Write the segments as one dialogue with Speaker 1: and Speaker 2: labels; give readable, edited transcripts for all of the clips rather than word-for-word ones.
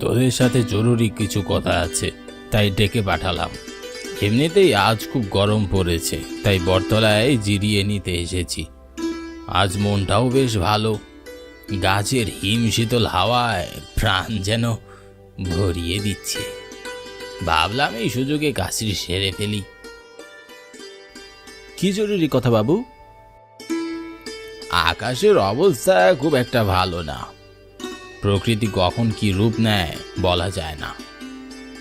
Speaker 1: তোদের সাথে জরুরি কিছু কথা আছে, তাই ডেকে পাঠালাম। এমনিতেই আজ খুব গরম পড়েছে, তাই বটতলায় জিরিয়ে নিতে এসেছি। আজ মনটাও বেশ ভালো, গাছের হিম শীতল হাওয়ায় প্রাণ যেন ভরিয়ে দিচ্ছে। ভাবলাম এই সুযোগে কাজটি সেরে ফেলি।
Speaker 2: কি জরুরি কথা বাবু?
Speaker 1: আকাশের অবস্থা খুব একটা ভালো না। প্রকৃতি কখন কি রূপ নেয় বলা যায় না।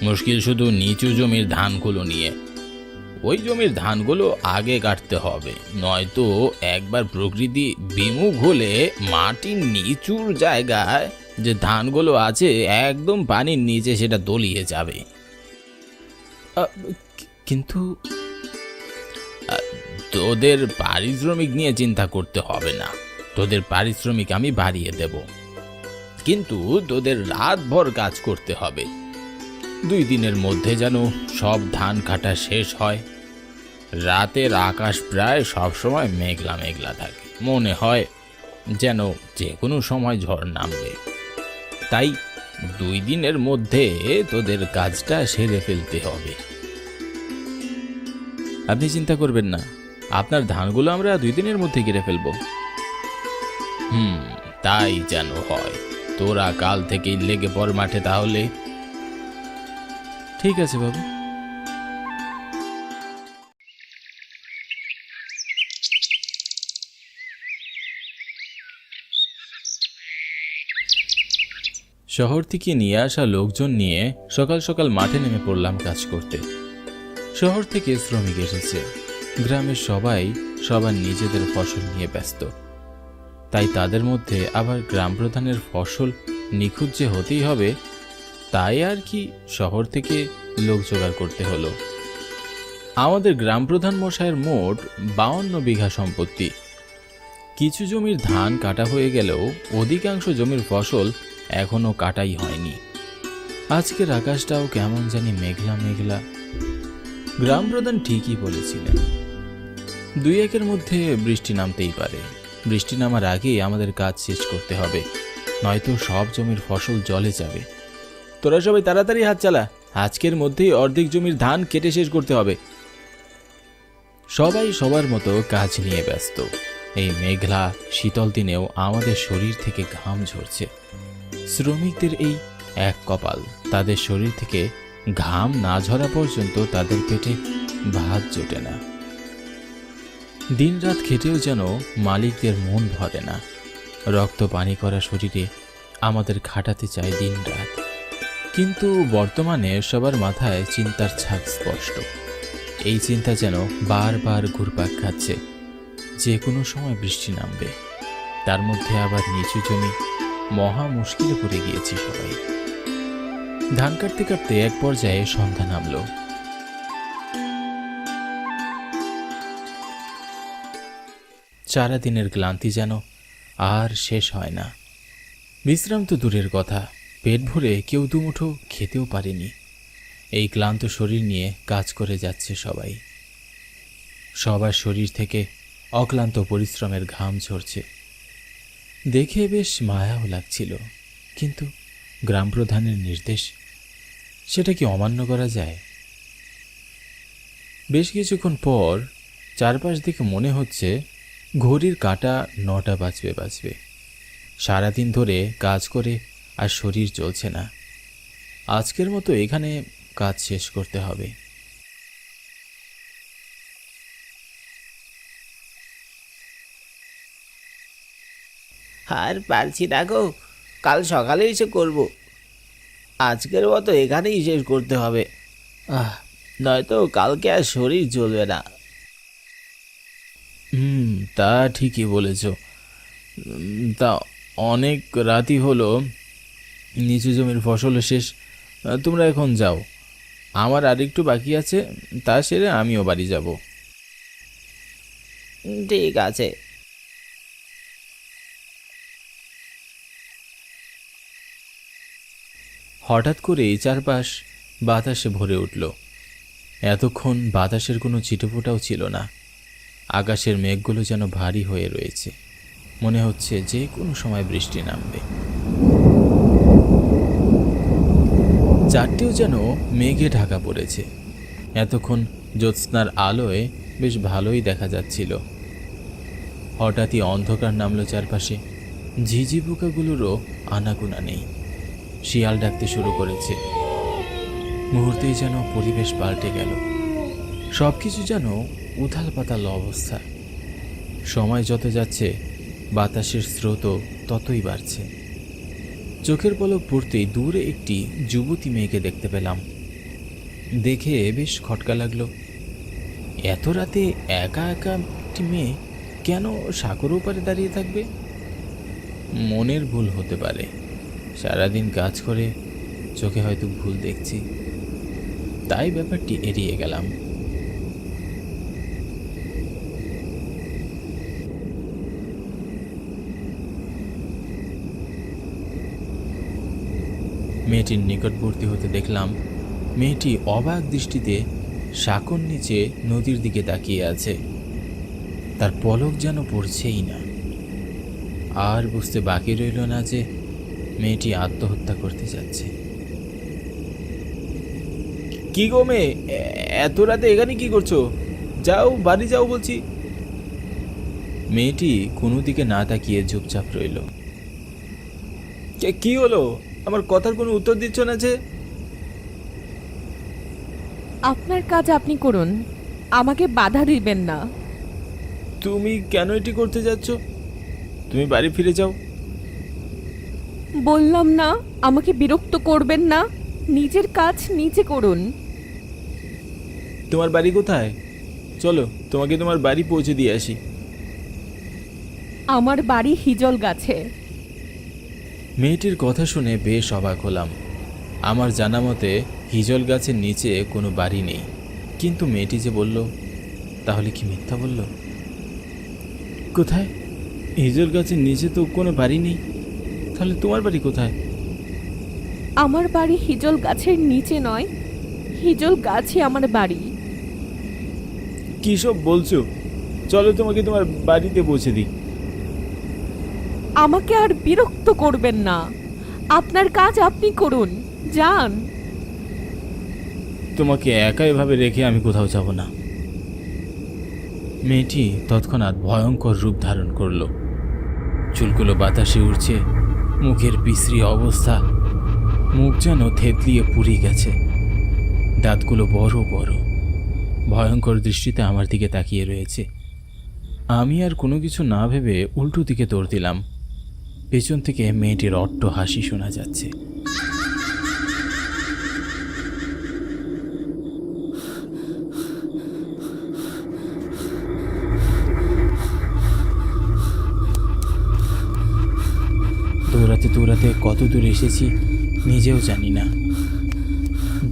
Speaker 1: মুশকিল শুধু নিচু জমির ধানগুলো নিয়ে। ওই জমির ধানগুলো আগে কাটতে হবে, নয়তো একবার প্রকৃতি বিমুখ হলে মাটির নিচুর জায়গায় যে ধানগুলো আছে একদম পানির নিচে সেটা তলিয়ে যাবে।
Speaker 2: কিন্তু
Speaker 1: তোদের পারিশ্রমিক নিয়ে চিন্তা করতে হবে না, তোদের পারিশ্রমিক আমি বাড়িয়ে দেব। কিন্তু তোদের রাতভর কাজ করতে হবে। 2 দিনের মধ্যে যেন সব ধান কাটা শেষ হয়। রাতের আকাশ প্রায় সবসময় মেঘলা মেঘলা থাকে, মনে হয় যেন যে কোনো সময় ঝড় নামবে। তাই 2 দিনের মধ্যে তোদের কাজটা সেরে ফেলতে হবে।
Speaker 2: আপনি চিন্তা করবেন না, আপনার ধানগুলো আমরা 2 দিনের মধ্যে কেটে ফেলবো।
Speaker 1: তাই যেন হয়। তোরা কাল থেকেই লেগে পড় মাঠে তাহলে।
Speaker 2: ঠিক আছে বাবু। শহর থেকে নিয়ে আসা লোকজন নিয়ে সকাল সকাল মাঠে নেমে পড়লাম কাজ করতে। শহর থেকে শ্রমিক এসেছে, গ্রামের সবাই সবার নিজেদের ফসল নিয়ে ব্যস্ত। তাই তাদের মধ্যে আবার গ্রাম প্রধানের ফসল নিখুঁত যে হতেই হবে তাই আর কি শহর থেকে লোক জোগাড় করতে হলো। আমাদের গ্রাম প্রধান মশাইয়ের মোট 52 বিঘা সম্পত্তি। কিছু জমির ধান কাটা হয়ে গেলেও অধিকাংশ জমির ফসল এখনো কাটাই হয়নি। আজকের আকাশটাও কেমন জানি মেঘলা মেঘলা। গ্রাম প্রধান ঠিকই বলেছিলেন, 2-1 মধ্যে বৃষ্টি নামতেই পারে। বৃষ্টি নামার আগেই আমাদের কাজ শেষ করতে হবে, নয়তো সব জমির ফসল জলে যাবে। তোরা সবাই তাড়াতাড়ি হাত চালা, আজকের মধ্যেই অর্ধেক জমির ধান কেটে শেষ করতে হবে। সবাই সবার মতো কাজ নিয়ে ব্যস্ত। এই মেঘলা শীতল দিনেও আমাদের শরীর থেকে ঘাম ঝরছে। শ্রমিকদের এই এক কপাল, তাদের শরীর থেকে ঘাম না ঝরা পর্যন্ত তাদের পেটে ভাত জোটে না। দিনরাত খেটেও যেন মালিকদের মন ভরে না। রক্ত পানি করা শরীরে আমাদের খাটাতে চায় দিনরাত। কিন্তু বর্তমানে সবার মাথায় চিন্তার ছাপ স্পষ্ট। এই চিন্তা যেন বারবার ঘুরপাক খাচ্ছে, যে কোনো সময় বৃষ্টি নামবে। তার মধ্যে আবার নিচু জমি, মহা মুশকিলে পড়ে গিয়েছি সবাই। ধান কাটতে কাটতে এক পর্যায়ে সন্ধ্যা নামলো। সারাদিনের ক্লান্তি যেন আর শেষ হয় না। বিশ্রাম তো দূরের কথা, পেট ভরে কেউ দুমুঠো খেতেও পারেনি। এই ক্লান্ত শরীর নিয়ে কাজ করে যাচ্ছে সবাই। সবার শরীর থেকে অক্লান্ত পরিশ্রমের ঘাম ঝরছে। দেখে বেশ মায়াও লাগছিল, কিন্তু গ্রাম প্রধানের নির্দেশ, সেটা কি অমান্য করা যায়? বেশ কিছুক্ষণ পর চারপাশ দিকে মনে হচ্ছে ঘড়ির কাঁটা 9টা বাজবে। সারাদিন ধরে কাজ করে আর শরীর চলছে না। আজকের মতো এখানে কাজ শেষ করতে হবে।
Speaker 3: আর পারছি না গো, কাল সকালে এসে করব। আজকের মতো এখানেই শেষ করতে হবে, নয়তো কালকে আর শরীর চলবে না।
Speaker 2: তা ঠিকই বলেছ। তা অনেক রাতই হলো, নিচু জমির ফসল শেষ। তোমরা এখন যাও, আমার আরেকটু বাকি আছে, তা সেরে আমিও বাড়ি যাব।
Speaker 3: ঠিক আছে।
Speaker 2: হঠাৎ করেই চারপাশ বাতাসে ভরে উঠল। এতক্ষণ বাতাসের কোনো ছিটেফোঁটাও ছিল না। আকাশের মেঘগুলো যেন ভারী হয়ে রয়েছে, মনে হচ্ছে যে কোনো সময় বৃষ্টি নামবে। চারটিও যেন মেঘে ঢাকা পড়েছে। এতক্ষণ জ্যোৎস্নার আলোয় বেশ ভালোই দেখা যাচ্ছিল। হঠাৎই অন্ধকার নামলো চারপাশে। ঝিঝি পোকাগুলোরও আনাগোনা নেই। শিয়াল ডাকতে শুরু করেছে। মুহূর্তেই যেন পরিবেশ পাল্টে গেল। সবকিছু যেন উথাল পাতাল অবস্থা। সময় যত যাচ্ছে বাতাসের স্রোতও ততই বাড়ছে। চোখের পলক পড়তেই দূরে একটি যুবতী মেয়েকে দেখতে পেলাম। দেখে বেশ খটকা লাগলো। এত রাতে একা একা একটি মেয়ে কেন সাগর ওপারে দাঁড়িয়ে থাকবে? মনের ভুল হতে পারে। সারাদিন কাজ করে চোখে হয়তো ভুল দেখছি, তাই ব্যাপারটি এড়িয়ে গেলাম। মেয়েটির নিকটবর্তী হতে দেখলাম মেয়েটি অবাক দৃষ্টিতে সাঁকোর নিচে নদীর দিকে তাকিয়ে আছে। তার পলক যেন পড়ছেই না। আর বুঝতে বাকি রইল না যে মেয়েটি আত্মহত্যা করতে যাচ্ছে।
Speaker 3: কি গো মেয়ে, এত রাতে এখানে কি করছো? যাও, বাড়ি যাও বলছি।
Speaker 2: মেয়েটি কোনো দিকে না তাকিয়ে চুপচাপ রইল।
Speaker 3: কি হলো? আমার কথার কোনো উত্তর দিচ্ছ না যে?
Speaker 4: আপনার কাজ আপনি করুন, আমাকে বাধা দিবেন না।
Speaker 3: তুমি কেন এটি করতে যাচ্ছ? তুমি বাড়ি ফিরে যাও।
Speaker 4: বললাম না আমাকে বিরক্ত করবেন না, নিজের কাজ নিজে করুন।
Speaker 3: তোমার বাড়ি কোথায়? চলো তোমাকে তোমার বাড়ি পৌঁছে দিয়ে আসি।
Speaker 4: আমার বাড়ি হিজল গাছে।
Speaker 2: মেয়েটির কথা শুনে বেশ অবাক হলাম। আমার জানা মতে হিজল গাছের নিচে কোনো বাড়ি নেই, কিন্তু মেয়েটি যে বলল, তাহলে কি মিথ্যা বলল?
Speaker 3: কোথায়? হিজল গাছের নিচে তো কোনো বাড়ি নেই। তাহলে তোমার বাড়ি কোথায়?
Speaker 4: আমার বাড়ি হিজল গাছের নিচে নয়, হিজল গাছে আমার বাড়ি।
Speaker 3: কি সব বলছো? চলো তোমাকে তোমার বাড়িতে পৌঁছে দিই।
Speaker 4: আমাকে আর বিরক্ত করবেন না, আপনার কাজ আপনি করুন, যান।
Speaker 3: তোমাকে একা এভাবে রেখে আমি কোথাও যাব না।
Speaker 2: মেয়েটি তৎক্ষণাৎ ভয়ঙ্কর রূপ ধারণ করল। চুলগুলো বাতাসে উড়ছে, মুখের বিশ্রী অবস্থা, মুখ যেন থেতলিয়ে পুড়ে গেছে। দাঁতগুলো বড় বড়, ভয়ঙ্কর দৃষ্টিতে আমার দিকে তাকিয়ে রয়েছে। আমি আর কোনো কিছু না ভেবে উল্টো দিকে দৌড় দিলাম। পেছন থেকে মেয়েটির অট্ট হাসি শোনা যাচ্ছে। দৌড়াতে দৌড়াতে কত দূর এসেছি নিজেও জানি না।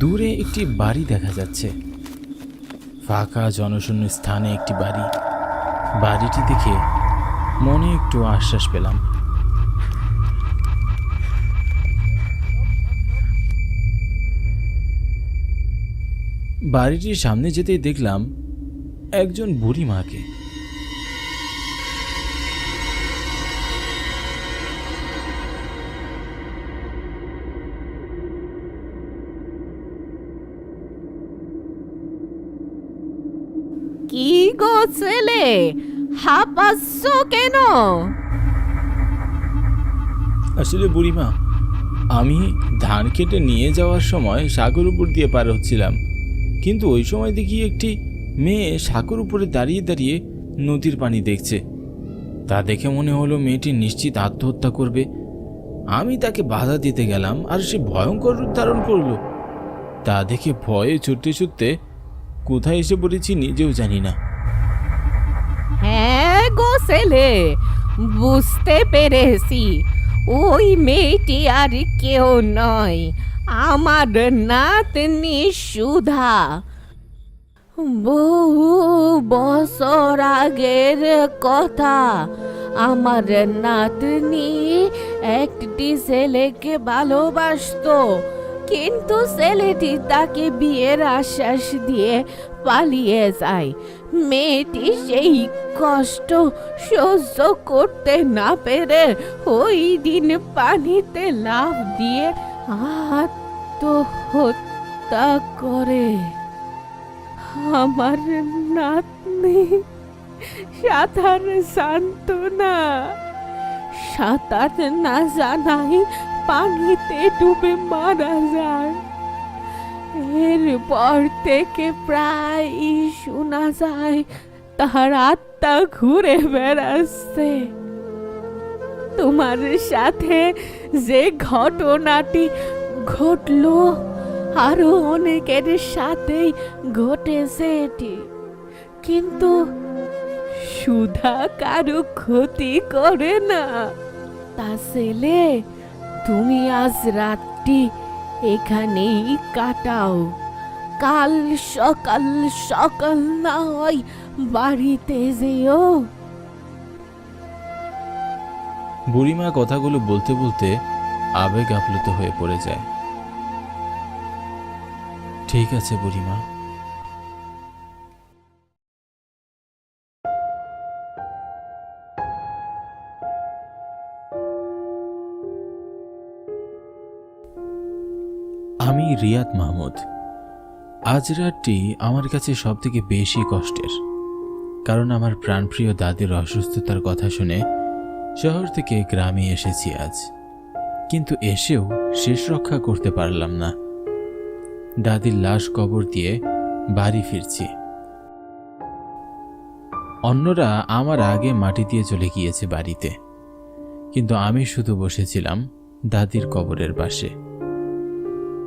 Speaker 2: দূরে একটি বাড়ি দেখা যাচ্ছে, ফাঁকা জনশূন্য স্থানে একটি বাড়ি। বাড়িটি দেখে মনে একটু আশ্বাস পেলাম। বাড়িটির সামনে যেতেই দেখলাম একজন বুড়ি মাকে।
Speaker 4: কি গো ছেলে, হাঁপাচ্ছ কেন?
Speaker 3: আসলে বুড়িমা, আমি ধান কেটে নিয়ে যাওয়ার সময় সাগর উপর দিয়ে পার হচ্ছিলাম, কিন্তু ওই সময় দেখি একটি মেয়ে সাগর উপরে দাঁড়িয়ে দাঁড়িয়ে নদীর পানি দেখছে। তা দেখে মনে হলো মেয়েটি নিশ্চিত আত্মহত্যা করবে। আমি তাকে বাধা দিতে গেলাম আর সে ভয়ঙ্কর রূপ ধারণ করলো। তা দেখে ভয়ে ছুটতে ছুটতে কোথায় এসে পড়েছি নিজেও জানি না।
Speaker 4: হ্যাঁ গো ছেলে, বুঝতে পেরেছি, ওই মেয়েটি আর কেউ নয়, আমার নাতনি সুধা। বহু বছর আগের কথা, আমার নাতনি একটি ছেলেকে ভালোবাসতো, কিন্তু ছেলেটি তাকে বিয়ের আশ্বাস দিয়ে পালিয়ে যায়। মেয়েটি সেই কষ্ট সহ্য করতে না পেরে ওই দিন পানিতে লাফ দিয়ে আত্মহত্যা করে। আমার নাতনি সাঁতার জানত না, সাঁতার না জানাই পানিতে ডুবে মারা যায়। এরপর থেকে প্রায় শোনা যায় তার আত্মা ঘুরে বেড়াচ্ছে। তোমার সাথে যে ঘটনাটি ঘটলো আরো অনেকের সাথেই ঘটেছে এটি, কিন্তু সুধা কারো ক্ষতি করে না। তা ছেলে, তুমি আজ রাতটি এখানেই কাটাও, কাল সকাল সকাল না হয় বাড়িতে যেও।
Speaker 2: বুড়িমা কথাগুলো বলতে বলতে আবেগ আপ্লুত হয়ে পড়ে যায়। ঠিক আছে বুড়িমা। আমি রিয়াদ মাহমুদ। আজ রাতটি আমার কাছে সবথেকে বেশি কষ্টের, কারণ আমার প্রাণপ্রিয় দাদির অসুস্থতার কথা শুনে শহর থেকে গ্রামে এসেছি আজ, কিন্তু এসেও শেষ রক্ষা করতে পারলাম না। দাদির লাশ কবর দিয়ে বাড়ি ফিরছি। অন্যরা আমার আগে মাটি দিয়ে চলে গিয়েছে বাড়িতে, কিন্তু আমি শুধু বসেছিলাম দাদির কবরের পাশে।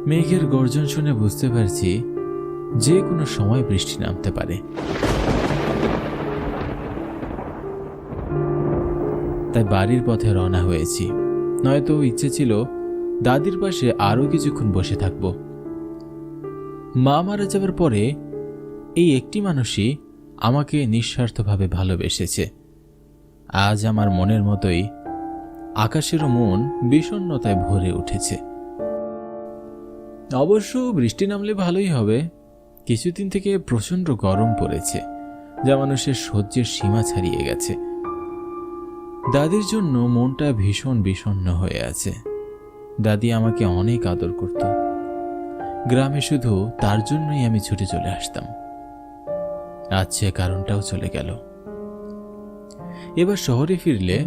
Speaker 2: মেঘের গর্জন শুনে বুঝতে পারছি যে কোনো সময় বৃষ্টি নামতে পারে। তাই বাড়ির পথে রওনা হয়েছি, নয়তো ইচ্ছে ছিল দাদির পাশে আরও কিছুক্ষণ বসে থাকব। মা মারা যাবার পরে এই একটি মানুষই আমাকে নিঃস্বার্থভাবে ভালোবেসেছে। আজ আমার মনের মতোই আকাশেরও মন বিষণ্ণতায় ভরে উঠেছে। অবশ্য বৃষ্টি নামলে ভালোই হবে। কিছুদিন থেকে প্রচণ্ড গরম পড়েছে, যা মানুষের সহ্যের সীমা ছাড়িয়ে গেছে। দাদির জন্য মনটা ভীষণ বিষণ্ণ হয়ে আছে। দাদি আমাকে অনেক আদর করত। গ্রামে শুধু তার জন্যই আমি ছুটে চলে আসতাম। আজ সে কারণটাও চলে গেল। এবার শহরে ফিরলে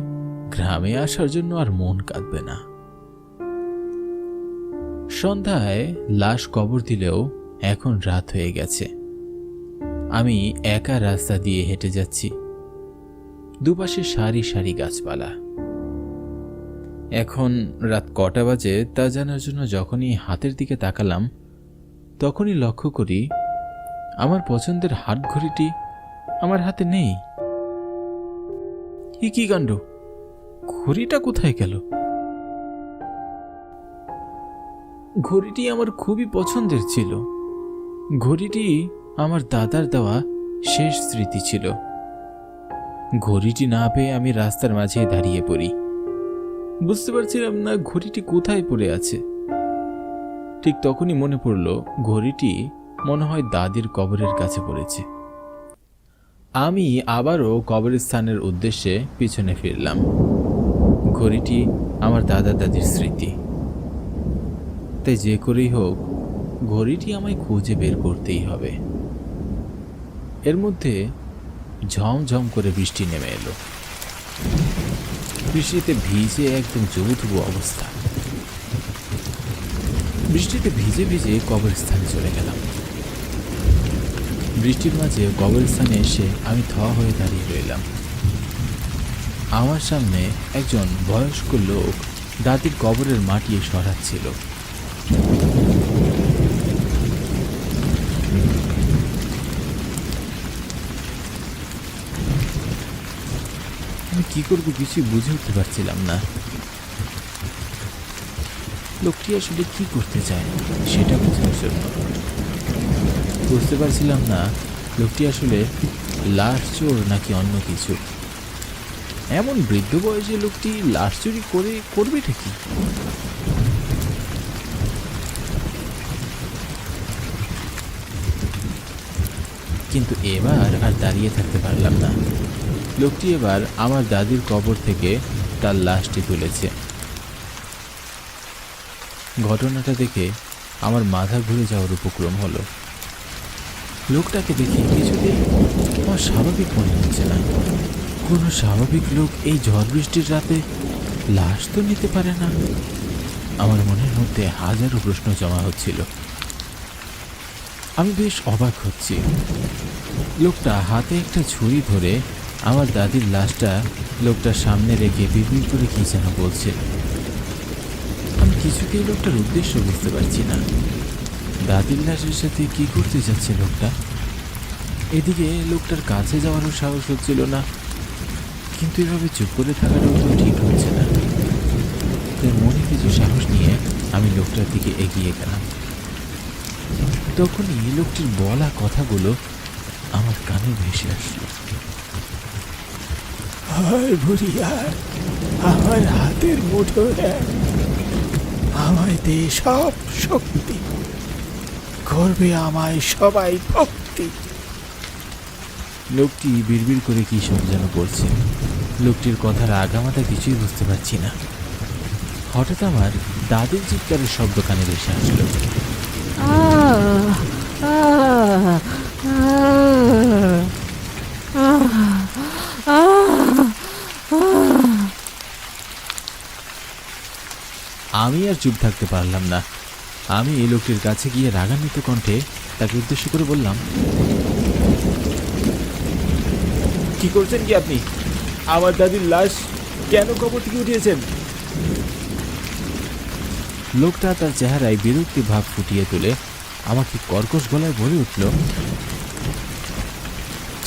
Speaker 2: গ্রামে আসার জন্য আর মন কাঁদবে না। সন্ধ্যায় লাশ কবর দিলেও এখন রাত হয়ে গেছে। আমি একা রাস্তা দিয়ে হেঁটে যাচ্ছি। দুপাশে সারি সারি গাছপালা। এখন রাত কটা বাজে তা জানার জন্য যখনই হাতের দিকে তাকালাম, তখনই লক্ষ্য করি আমার পছন্দের হাত ঘড়িটি আমার হাতে নেই। কি কাণ্ড! ঘড়িটা কোথায় গেল? ঘড়িটি আমার খুবই পছন্দের ছিল। ঘড়িটি আমার দাদার দেওয়া শেষ স্মৃতি ছিল। ঘড়িটি না পেয়ে আমি রাস্তার মাঝে দাঁড়িয়ে পড়ি। বুঝতে পারছিলাম না ঘড়িটি কোথায় পড়ে আছে। ঠিক তখনই মনে পড়ল ঘড়িটি মনে হয় দাদির কবরের কাছে পড়েছে। আমি আবারও কবরস্থানের উদ্দেশ্যে পিছনে ফিরলাম। ঘড়িটি আমার দাদা দাদির স্মৃতি, তাই যে করেই হোক ঘড়িটি আমায় খুঁজে বের করতেই হবে। এর মধ্যে ঝমঝম করে বৃষ্টি নেমে এলো। বৃষ্টিতে ভিজে একদম জবুথবু অবস্থা। বৃষ্টিতে ভিজে ভিজে কবরস্থানে চলে গেলাম। বৃষ্টির মাঝে কবরস্থানে এসে আমি থা হয়ে দাঁড়িয়ে রইলাম। আমার সামনে একজন বয়স্ক লোক দাদির কবরের মাটি সরাচ্ছিল। আমি কি করবো কিছুই বুঝে উঠতে পারছিলাম না। লোকটি আসলে কি করতে চায় সেটা বোঝার জন্য বুঝতে পারছিলাম না লোকটি আসলে লাশ চোর নাকি অন্য কিছু। এমন বৃদ্ধ বয়সে লোকটি লাশ চুরি করবেটা কি? কিন্তু এবার আর দাঁড়িয়ে থাকতে পারলাম না। লোকটি এবার আমার দাদির কবর থেকে তার লাশটি তুলেছে। ঘটনাটা দেখে আমার মাথা ঘুরে যাওয়ার উপক্রম হলো। লোকটাকে দেখে কিছুতেই আমার স্বাভাবিক মনে হচ্ছে না। কোনো স্বাভাবিক লোক এই ঝড় বৃষ্টির রাতে লাশ তো নিতে পারে না। আমার মনের মধ্যে হাজারো প্রশ্ন জমা হচ্ছিল। আমি বেশ অবাক হচ্ছি। লোকটা হাতে একটা ছুরি ধরে আমার দাদির লাশটা লোকটার সামনে রেখে বিড়বিড় করে কি যেন বলছে। আমি কিছুতেই লোকটার উদ্দেশ্য বুঝতে পারছি না। দাদির লাশের সাথে কি করতে যাচ্ছে লোকটা? এদিকে লোকটার কাছে যাওয়ারও সাহস হচ্ছিল না, কিন্তু এভাবে চুপ করে থাকাটাও তো ঠিক হচ্ছে না। তাই মনে কিছু সাহস নিয়ে আমি লোকটার দিকে এগিয়ে গেলাম। তখনই লোকটির বলা কথাগুলো আমার কানে ভেসে আসলো।
Speaker 3: হায় বুড়ি আর আমার হাতের মুঠো আমায় দে সব শক্তি, করবে আমায় সবাই ভক্তি।
Speaker 2: লোকটি বিড়বিড় করে কি সব যেন বলছে। লোকটির কথার আগামাথা কিছুই বুঝতে পারছি না। হঠাৎ আমার দাদির চিৎকারের শব্দ কানে ভেসে আসলো। আমি আর চুপ থাকতে পারলাম না। আমি এই লোকটির কাছে গিয়ে রাগান্বিত কণ্ঠে তাকে উদ্দেশ্য করে বললাম,
Speaker 3: কি করছেন কি আপনি? আমার দাদির লাশ কেন কবর থেকে উঠিয়েছেন?
Speaker 2: লোকটা তার চেহারায় বিরক্তি ভাব ফুটিয়ে তুলে আমাকে কর্কশ গলায় বলে উঠল,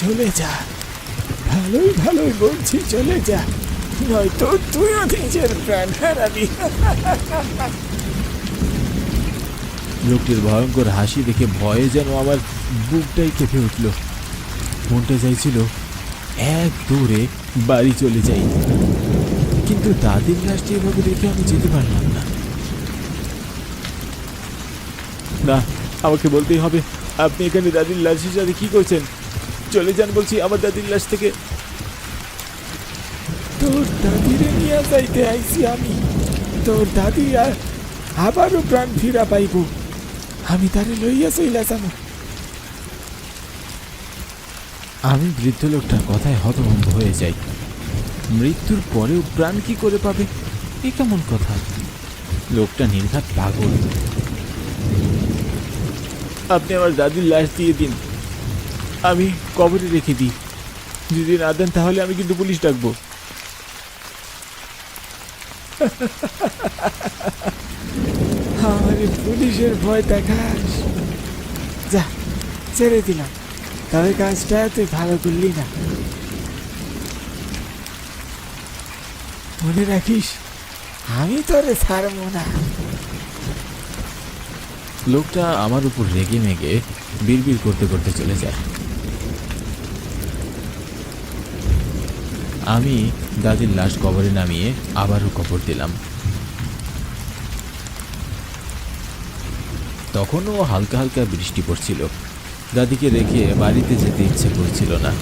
Speaker 3: চলে যা, ভালোই ভালোই বলছি চলে যা, নয়তো তুইও নিজের প্রাণ হারাবি।
Speaker 2: লোকটির ভয়ঙ্কর হাসি দেখে ভয়ে যেন আমার বুকটাই কেঁপে উঠল। মনটা চাইছিল এক দৌড়ে বাড়ি চলে যাই, কিন্তু দাদির লাশটি এভাবে রেখে আমি যেতে পারলাম না।
Speaker 3: না, আমাকে বলতেই হবে, আপনি এখানে দাদির লাশের সাথে কি করছেন? চলে যান বলছি আমার দাদির লাশ থেকে। তোর দাদিরে নিয়ে যাইতে আইছি আমি। তোর দাদি আর আবারও প্রাণ ফিরা পাইব, আমি তারে লইয়া চইলা যাবো।
Speaker 2: আমি বৃদ্ধ লোকটার কথায় হতভম্ব হয়ে যাই। মৃত্যুর পরেও প্রাণ কি করে পাবে? এ কেমন কথা? লোকটা নির্ঘাত পাগল।
Speaker 3: আপনি আমার দাদির লাশ দিয়ে দিন, আমি কবরে রেখে দিই। যদি না দেন তাহলে আমি কিন্তু পুলিশ ডাকবো। আমার পুলিশের ভয় দেখাস? যা, ছেড়ে দিলাম, তবে কাজটা তুই ভালো করলি না। মনে রাখিস, আমি তোরে ছাড়বো না।
Speaker 2: লোকটা আমার উপর রেগে মেগে বিড়বিড় করতে করতে চলে যায়। আমি দাদির লাশ কবরে নামিয়ে আবারও কবর দিলাম। তখনও হালকা হালকা বৃষ্টি পড়ছিল। দাদিকে রেখে বাড়িতে যেতে ইচ্ছে করছিল না।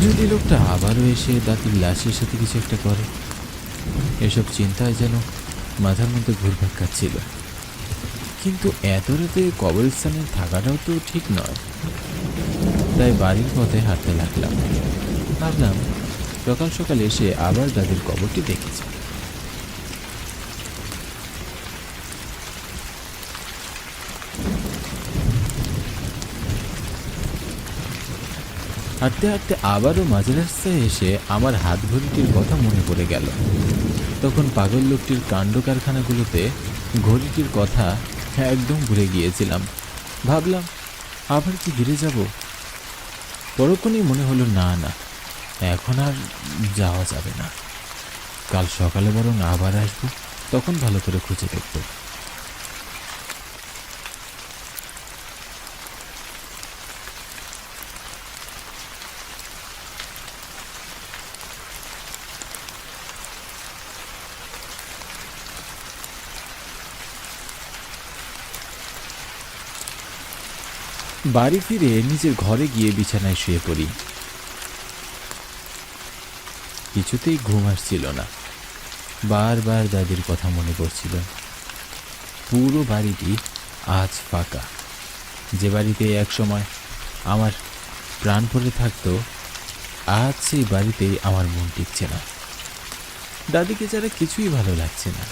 Speaker 2: যদি লোকটা আবারও এসে দাদির লাশের সাথে কিছু একটা করে, এসব চিন্তায় যেন মাথার মধ্যে ঘুরপাক খাচ্ছিল। কিন্তু এত রাতে কবরস্থানে থাকাটাও তো ঠিক নয়। তাই বাড়ির পথে হাঁটতে লাগলাম। ভাবলাম সকাল সকাল এসে আবার দাদির কবরটি দেখেছি। হাঁটতে হাঁটতে আবারও মাঝ রাস্তায় এসে আমার হাত ঘড়িটির কথা মনে পড়ে গেল। তখন পাগল লোকটির কাণ্ড কারখানাগুলোতে ঘড়িটির কথা একদম ভুলে গিয়েছিলাম। ভাবলাম আবার কি ঘিরে যাব? পরক্ষণেই মনে হলো না না, এখন আর যাওয়া যাবে না। কাল সকালে বরং আবার আসবো, তখন ভালো করে খুঁজে দেখব। বাড়ি ফিরে নিজের ঘরে গিয়ে বিছানায় শুয়ে পড়ি। কিছুতেই ঘুম আসছিল না। বারবার দাদির কথা মনে পড়ছিল। পুরো বাড়িটি আজ ফাঁকা। যে বাড়িতে এক সময় আমার প্রাণ পড়ে থাকতো, আজ সেই বাড়িতেই আমার মন টিকছে না। দাদিকে ছাড়া কিছুই ভালো লাগছে না।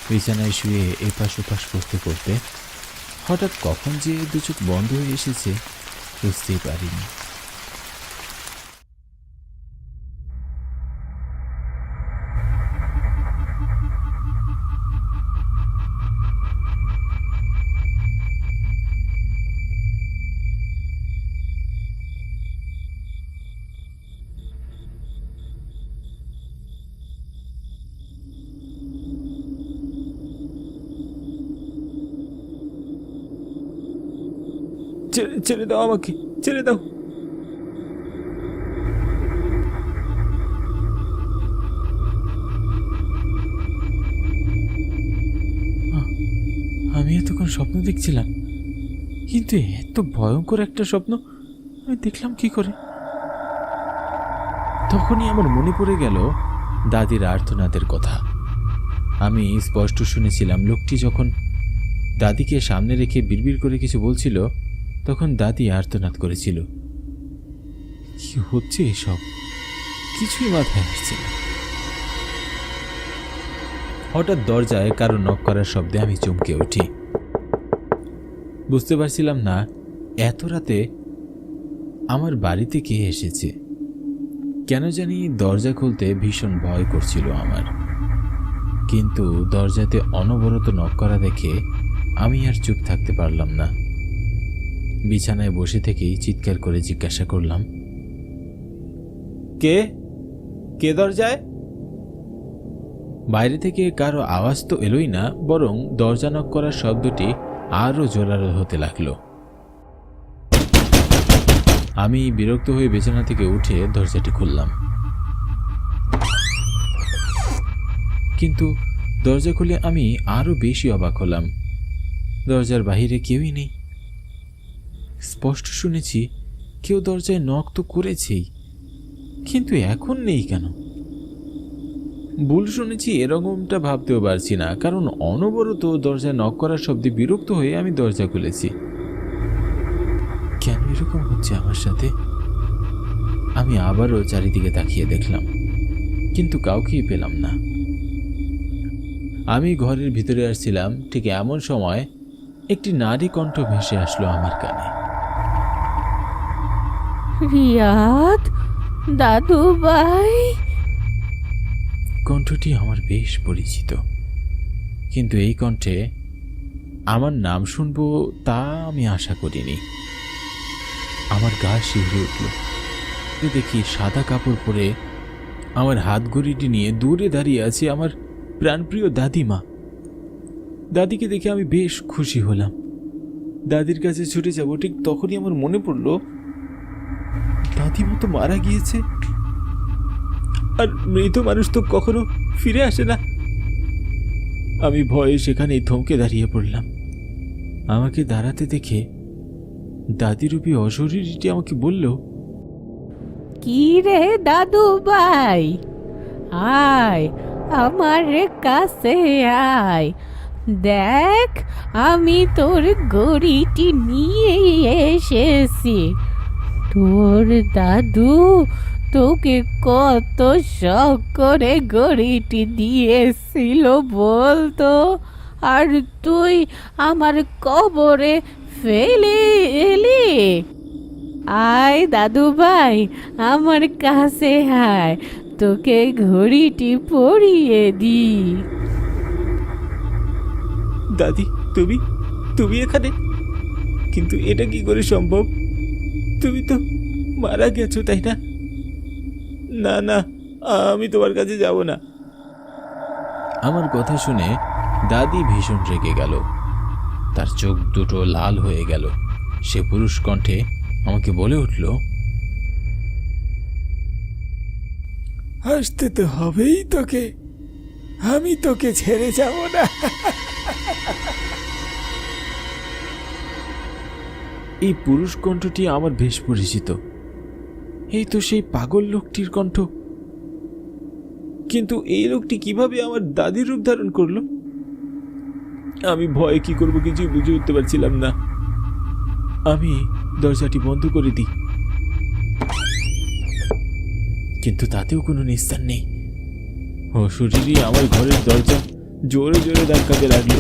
Speaker 2: বিছানায় শুয়ে এপাশ ওপাশ করতে করতে হঠাৎ কখন যে দু চোখ বন্ধ হয়ে এসেছে বুঝতেই পারিনি।
Speaker 3: ছেড়ে দাও আমাকে, ছেড়ে দাও। আমি এতক্ষণ স্বপ্ন দেখছিলাম, কিন্তু এত ভয়ঙ্কর একটা স্বপ্ন আমি দেখলাম কি করে? তখনই আমার মনে পড়ে গেল দাদির আর্তনাদের কথা। আমি স্পষ্ট শুনেছিলাম লোকটি যখন দাদিকে সামনে রেখে বিড়বিড় করে কিছু বলছিল, তখন দাদি আর্তনাদ করেছিল। কি হচ্ছে এসব? কিছুই মাথায় আসছে না। হঠাৎ দরজায় কারো নক করার শব্দে আমি চমকে উঠি। বুঝতে পারছিলাম না এত রাতে আমার বাড়িতে কে এসেছে। কেন জানি দরজা খুলতে ভীষণ ভয় করছিল আমার, কিন্তু দরজাতে অনবরত নক করা দেখে আমি আর চুপ থাকতে পারলাম না। বিছানায় বসে থেকেই চিৎকার করে জিজ্ঞাসা করলাম, কে কে দরজায়? বাইরে থেকে কারো আওয়াজ তো এলোই না, বরং দরজা নক করার শব্দটি আরো জোরালো হতে লাগলো। আমি বিরক্ত হয়ে বিছানা থেকে উঠে দরজাটি খুললাম, কিন্তু দরজা খুলে আমি আরো বেশি অবাক হলাম। দরজার বাহিরে কেউই নেই। স্পষ্ট শুনেছি কেউ দরজায় নক তো করেছেই, কিন্তু এখন নেই কেন? ভুল শুনেছি এরকমটা ভাবতেও পারছি না, কারণ অনবরত দরজায় নক করার শব্দে বিরক্ত হয়ে আমি দরজা খুলেছি। কেন এরকম হচ্ছে আমার সাথে? আমি আবারও চারিদিকে তাকিয়ে দেখলাম, কিন্তু কাউকেই পেলাম না। আমি ঘরের ভিতরে আসছিলাম, ঠিক এমন সময় একটি নারী কণ্ঠ ভেসে আসলো আমার কানে।
Speaker 4: রিয়াদ, দাদু ভাই।
Speaker 2: কণ্ঠটি আমার বেশ পরিচিত, কিন্তু এই কণ্ঠে আমার নাম শুনবো তা আমি আশা করিনি। আমার গা শিউরে উঠল। দেখি সাদা কাপড় পরে আমার হাত ঘড়িটি নিয়ে দূরে দাঁড়িয়ে আছে আমার প্রাণপ্রিয় দাদিমা। দাদিকে দেখে আমি বেশ খুশি হলাম। দাদির কাছে ছুটে যাব, ঠিক তখনই আমার মনে পড়ল দাদিমা তো মারা গিয়েছে, আর মৃত মানুষ তো কখনো ফিরে আসে না। আমি ভয়ে সেখানেই থমকে দাঁড়িয়ে পড়লাম। আমাকে দাঁড়াতে দেখে দাদিরূপী অশরীরীটি আমাকে বলল,
Speaker 4: কি রে দাদু ভাই, আয় আমার কাছে আয়, দেখ আমি তোর ঘড়িটি নিয়ে এসেছি। তোর দাদু তোকে কত শখ করে ঘড়িটি দিয়েছিল বলতো, আর তুই আমার কবরে ফেলে এলি। আয় দাদু ভাই, আমার কাছে আয়, তোকে ঘড়িটি পরিয়ে দি।
Speaker 3: দাদি, তুমি এখানে? কিন্তু এটা কি করে সম্ভব? তুমি তো মারা গেছো, তাই না? না না, আমি তোমার কাছে যাব না। আমার কথা শুনে দাদি ভীষণ রেগে গেল। তার চোখ দুটো লাল হয়ে গেল। সে পুরুষ কণ্ঠে আমাকে বলে উঠল, আসতে তো হবেই তোকে, আমি তোকে ছেড়ে যাব না। এই পুরুষ কণ্ঠটি আমার বেশ পরিচিত। এই তো সেই পাগল লোকটির কণ্ঠ। কিন্তু এই লোকটি কিভাবে আমার দাদির রূপ ধারণ করলো? আমি ভয়ে কি করব কিছুই বুঝে উঠতে পারছিলাম না। আমি দরজাটি বন্ধ করে দিই, কিন্তু তাতেও কোনো নিস্তার নেই। অশরীরই আমার ঘরের দরজা জোরে জোরে ধাক্কাতে লাগলো।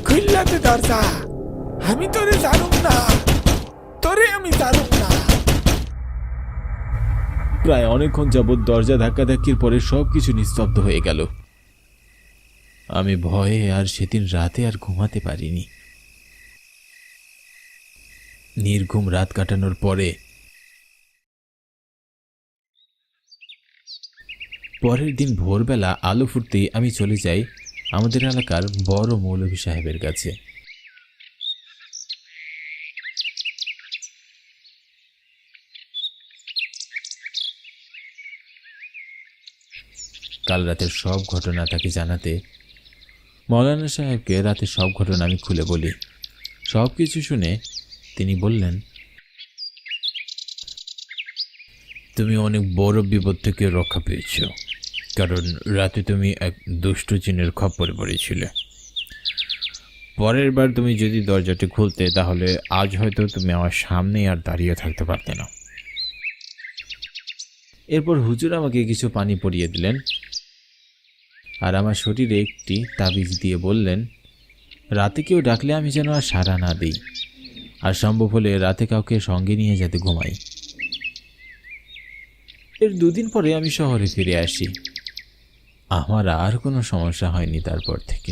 Speaker 5: খুললাতে দরজা, আমি তোরে জানুম না, তোরে আমি জানুম না।
Speaker 3: প্রায় অনেকক্ষণ যাবৎ দরজা ধাক্কাধাক্কির পরে সবকিছু নিস্তব্ধ হয়ে গেল। আমি ভয়ে আর সেদিন রাতে আর ঘুমাতে পারিনি। নির্ঘুম রাত কাটানোর পরে পরের দিন ভোরবেলা আলো ফুটতেই আমি চলে যাই আমাদের এলাকার বড় মৌলভী সাহেবের কাছে। কাল রাতের সব ঘটনা তাকে জানাতে মৌলানা সাহেবকে রাতের সব ঘটনা আমি খুলে বলি। সব কিছু শুনে তিনি বললেন, তুমি অনেক বড় বিপদ থেকে রক্ষা পেয়েছ, কারণ রাতে তুমি এক দুষ্ট জিনের খপ্পরে পড়েছিলে। পরের বার তুমি যদি দরজাটি খুলতে, তাহলে আজ হয়তো তুমি আমার সামনেই আর দাঁড়িয়ে থাকতে পারতে না। এরপর হুজুর আমাকে কিছু পানি পরিয়ে দিলেন আর আমার শরীরে একটি তাবিজ দিয়ে বললেন, রাতে কেউ ডাকলে আমি যেন আর সাড়া না দিই, আর সম্ভব হলে রাতে কাউকে সঙ্গে নিয়ে যাতে ঘুমাই। এর দুদিন পরে আমি শহরে ফিরে আসি। আমার আর কোনো সমস্যা হয়নি তারপর থেকে।